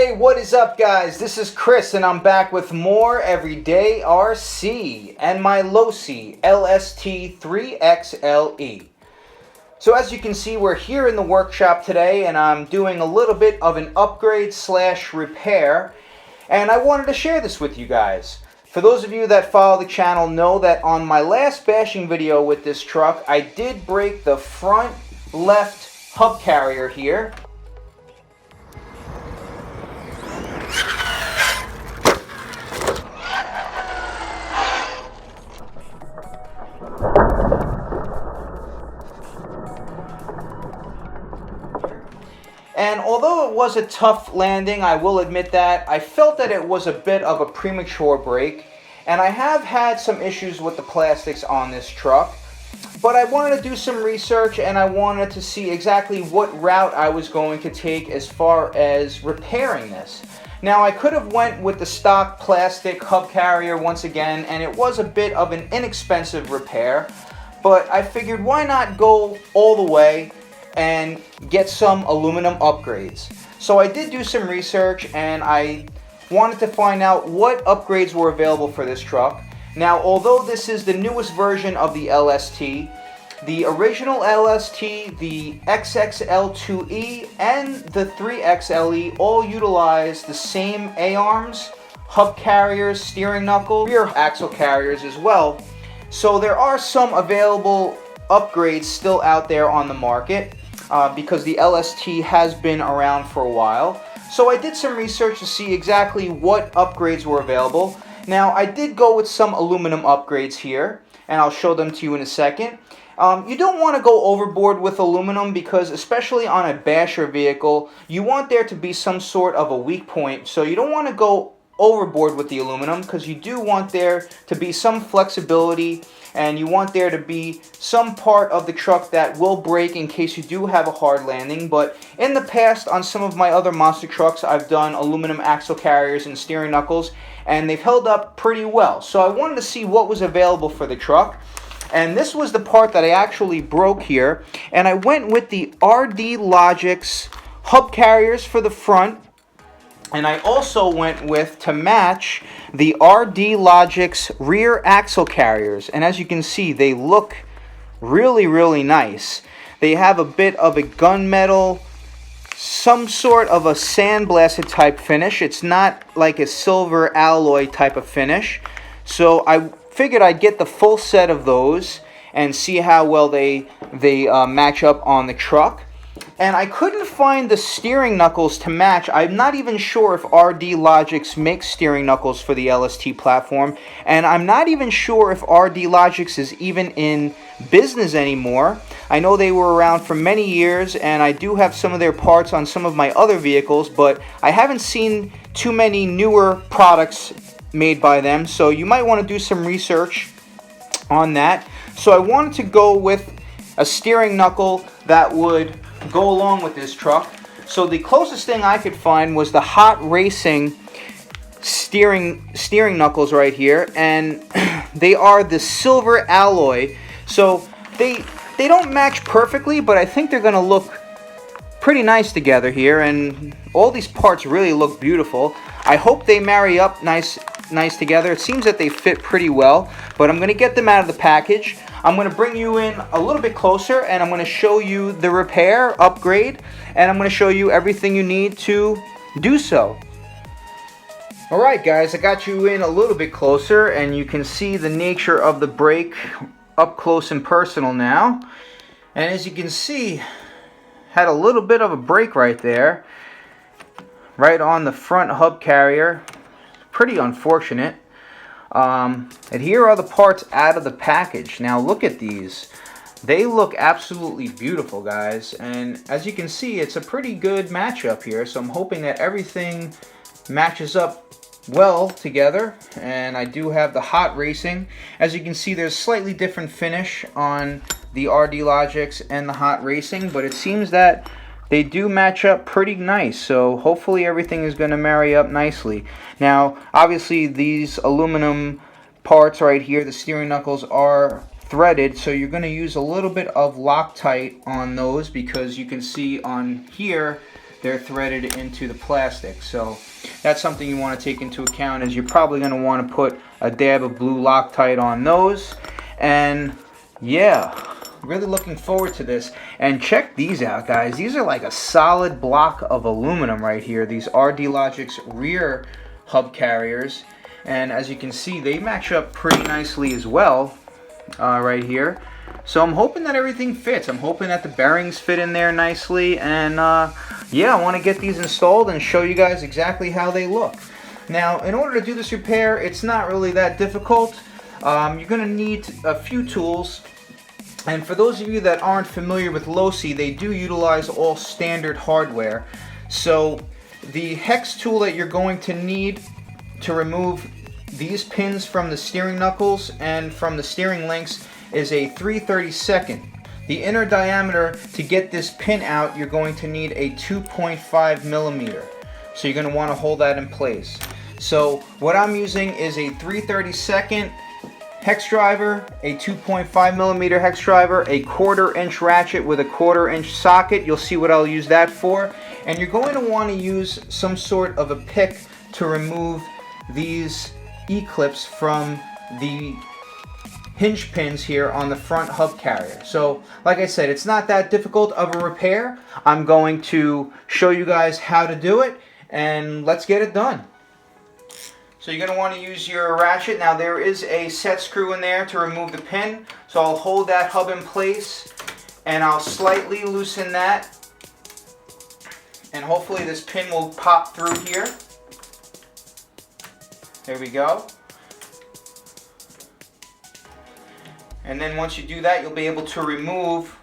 Hey, what is up guys? This is Chris and I'm back with more Everyday RC and my Losi LST 3XL-E. So as you can see, we're here in the workshop today and I'm doing a little bit of an upgrade / repair, and I wanted to share this with you guys. For those of you that follow the channel know that on my last bashing video with this truck, I did break the front left hub carrier here. And although it was a tough landing, I will admit that, I felt that it was a bit of a premature break. And I have had some issues with the plastics on this truck. But I wanted to do some research and I wanted to see exactly what route I was going to take as far as repairing this. Now I could have went with the stock plastic hub carrier once again, and it was a bit of an inexpensive repair. But I figured why not go all the way and get some aluminum upgrades. So I did do some research and I wanted to find out what upgrades were available for this truck. Now, although this is the newest version of the LST, the original LST, the XXL-2E, and the 3XL-E all utilize the same A-arms, hub carriers, steering knuckle, rear axle carriers as well. So there are some available upgrades still out there on the market because the LST has been around for a while. So I did some research to see exactly what upgrades were available. Now I did go with some aluminum upgrades here, and I'll show them to you in a second. You don't want to go overboard with aluminum because, especially on a basher vehicle, you want there to be some sort of a weak point. So you don't want to go overboard with the aluminum because you do want there to be some flexibility, and you want there to be some part of the truck that will break in case you do have a hard landing. But in the past, on some of my other monster trucks, I've done aluminum axle carriers and steering knuckles, and they've held up pretty well. So I wanted to see what was available for the truck, and this was the part that I actually broke here, and I went with the RD Logix hub carriers for the front. And I also went with, to match, the RD Logix rear axle carriers. And as you can see, they look really, really nice. They have a bit of a gunmetal, some sort of a sandblasted type finish. It's not like a silver alloy type of finish. So I figured I'd get the full set of those and see how well they match up on the truck. And I couldn't find the steering knuckles to match. I'm not even sure if RD Logix makes steering knuckles for the LST platform. And I'm not even sure if RD Logix is even in business anymore. I know they were around for many years, and I do have some of their parts on some of my other vehicles, but I haven't seen too many newer products made by them. So you might want to do some research on that. So I wanted to go with a steering knuckle that would go along with this truck. So the closest thing I could find was the Hot Racing steering knuckles right here, and they are the silver alloy. So they don't match perfectly, but I think they're going to look pretty nice together here, and all these parts really look beautiful. I hope they marry up nice together. It seems that they fit pretty well, but I'm going to get them out of the package. I'm going to bring you in a little bit closer, and I'm going to show you the repair upgrade, and I'm going to show you everything you need to do so. Alright guys, I got you in a little bit closer, and you can see the nature of the break up close and personal now. And as you can see, had a little bit of a break right there, right on the front hub carrier. Pretty unfortunate. And here are the parts out of the package. Now look at these. They look absolutely beautiful, guys. And as you can see, it's a pretty good matchup here. So I'm hoping that everything matches up well together. And I do have the Hot Racing. As you can see, there's slightly different finish on the RD Logix and the Hot Racing, but it seems that they do match up pretty nice, so hopefully everything is going to marry up nicely. Now, obviously these aluminum parts right here, the steering knuckles, are threaded, so you're going to use a little bit of Loctite on those, because you can see on here they're threaded into the plastic. So that's something you want to take into account, as you're probably going to want to put a dab of blue Loctite on those. And yeah, really looking forward to this. And check these out, guys. These are like a solid block of aluminum right here. These RD Logic's rear hub carriers. And as you can see, they match up pretty nicely as well right here. So I'm hoping that everything fits. I'm hoping that the bearings fit in there nicely. And yeah, I want to get these installed and show you guys exactly how they look. Now, in order to do this repair, it's not really that difficult. You're going to need a few tools. And for those of you that aren't familiar with Losi, they do utilize all standard hardware. So the hex tool that you're going to need to remove these pins from the steering knuckles and from the steering links is a 3/32. The inner diameter to get this pin out, you're going to need a 2.5 millimeter. So you're going to want to hold that in place. So what I'm using is a 3/32 hex driver, a 2.5 millimeter hex driver, a 1/4 inch ratchet with a 1/4 inch socket. You'll see what I'll use that for. And you're going to want to use some sort of a pick to remove these E-clips from the hinge pins here on the front hub carrier. So like I said, it's not that difficult of a repair. I'm going to show you guys how to do it, and let's get it done. So you're going to want to use your ratchet. Now there is a set screw in there to remove the pin, so I'll hold that hub in place and I'll slightly loosen that, and hopefully this pin will pop through here. There we go. And then once you do that, you'll be able to remove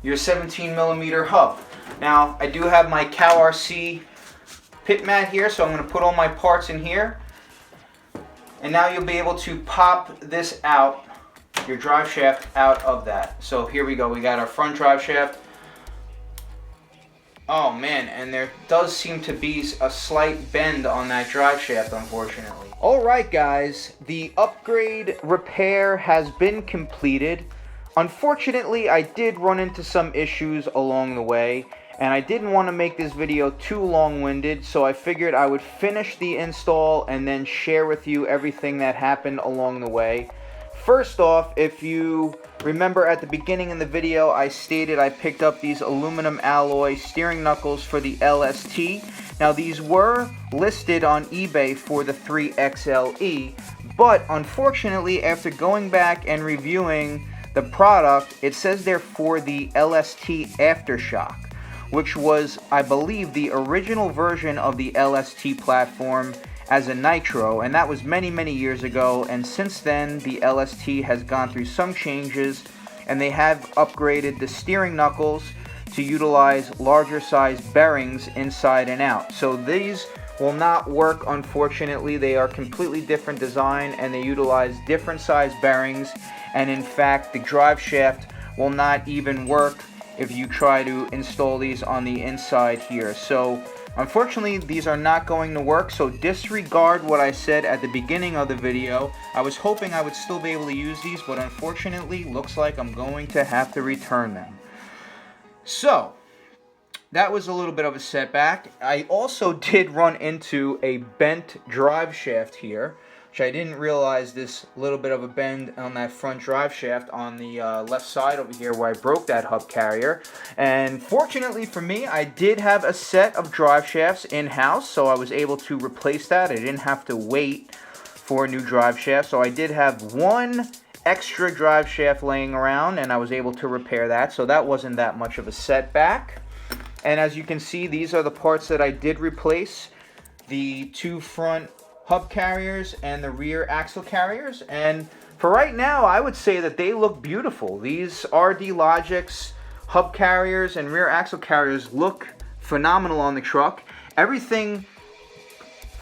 your 17 millimeter hub. Now I do have my Cow RC pit mat here, so I'm going to put all my parts in here. And now you'll be able to pop this out, your drive shaft out of that. So here we go, we got our front drive shaft. Oh man, and there does seem to be a slight bend on that drive shaft, unfortunately. Alright guys, the upgrade repair has been completed. Unfortunately, I did run into some issues along the way, and I didn't want to make this video too long-winded, so I figured I would finish the install and then share with you everything that happened along the way. First off, if you remember at the beginning in the video, I stated I picked up these aluminum alloy steering knuckles for the LST. Now these were listed on eBay for the 3XL-E, but unfortunately after going back and reviewing the product, it says they're for the LST Aftershock, which was, I believe, the original version of the LST platform as a nitro, and that was many years ago. And since then the LST has gone through some changes, and they have upgraded the steering knuckles to utilize larger size bearings inside and out. So these will not work, unfortunately. They are completely different design, and they utilize different size bearings, and in fact the drive shaft will not even work if you try to install these on the inside here. So unfortunately these are not going to work, so disregard what I said at the beginning of the video. I was hoping I would still be able to use these, but unfortunately looks like I'm going to have to return them. So that was a little bit of a setback. I also did run into a bent drive shaft here, which I didn't realize, this little bit of a bend on that front drive shaft on the left side over here where I broke that hub carrier. And fortunately for me, I did have a set of drive shafts in-house, so I was able to replace that. I didn't have to wait for a new drive shaft, so I did have one extra drive shaft laying around, and I was able to repair that, so that wasn't that much of a setback. And as you can see, these are the parts that I did replace: the two front hub carriers and the rear axle carriers. And for right now, I would say that they look beautiful. These RD Logic's hub carriers and rear axle carriers look phenomenal on the truck. Everything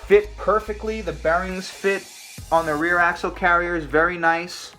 fit perfectly. The bearings fit on the rear axle carriers very nice.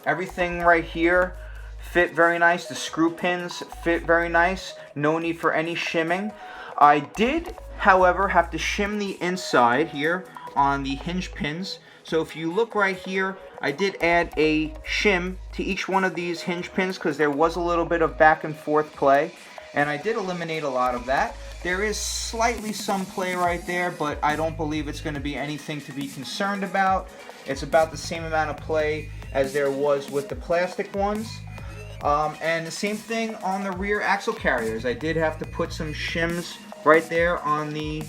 Everything right here fit very nice. The screw pins fit very nice. No need for any shimming. I did, however, have to shim the inside here on the hinge pins. So if you look right here, I did add a shim to each one of these hinge pins because there was a little bit of back and forth play, and I did eliminate a lot of that. There is slightly some play right there, but I don't believe it's going to be anything to be concerned about. It's about the same amount of play as there was with the plastic ones. And the same thing on the rear axle carriers. I did have to put some shims right there on the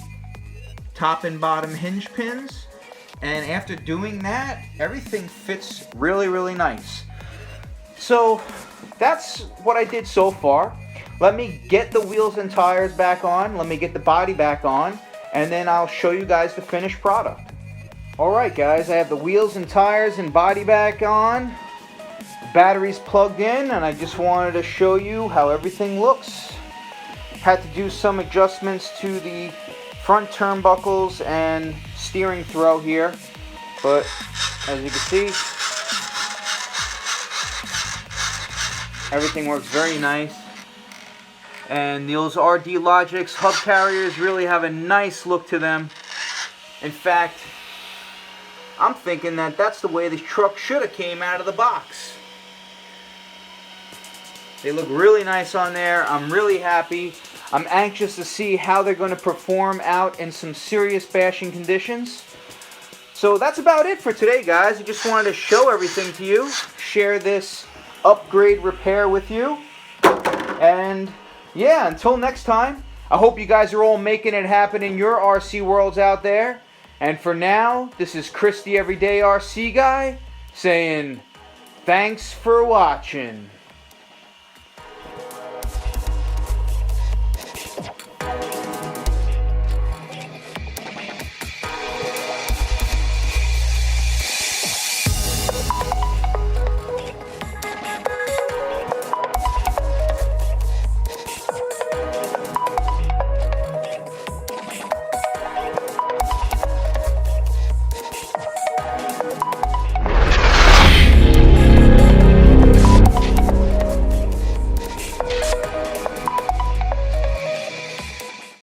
top and bottom hinge pins. And after doing that, everything fits really, really nice. So that's what I did so far. Let me get the wheels and tires back on. Let me get the body back on. And then I'll show you guys the finished product. Alright guys, I have the wheels and tires and body back on. Batteries plugged in, and I just wanted to show you how everything looks. Had to do some adjustments to the front turnbuckles and steering throw here, but as you can see, everything works very nice. And those RD Logix hub carriers really have a nice look to them. In fact, I'm thinking that that's the way this truck should have came out of the box. They look really nice on there. I'm really happy. I'm anxious to see how they're going to perform out in some serious bashing conditions. So that's about it for today, guys. I just wanted to show everything to you, share this upgrade repair with you. And yeah, until next time, I hope you guys are all making it happen in your RC worlds out there. And for now, this is Chris the Everyday RC Guy saying thanks for watching.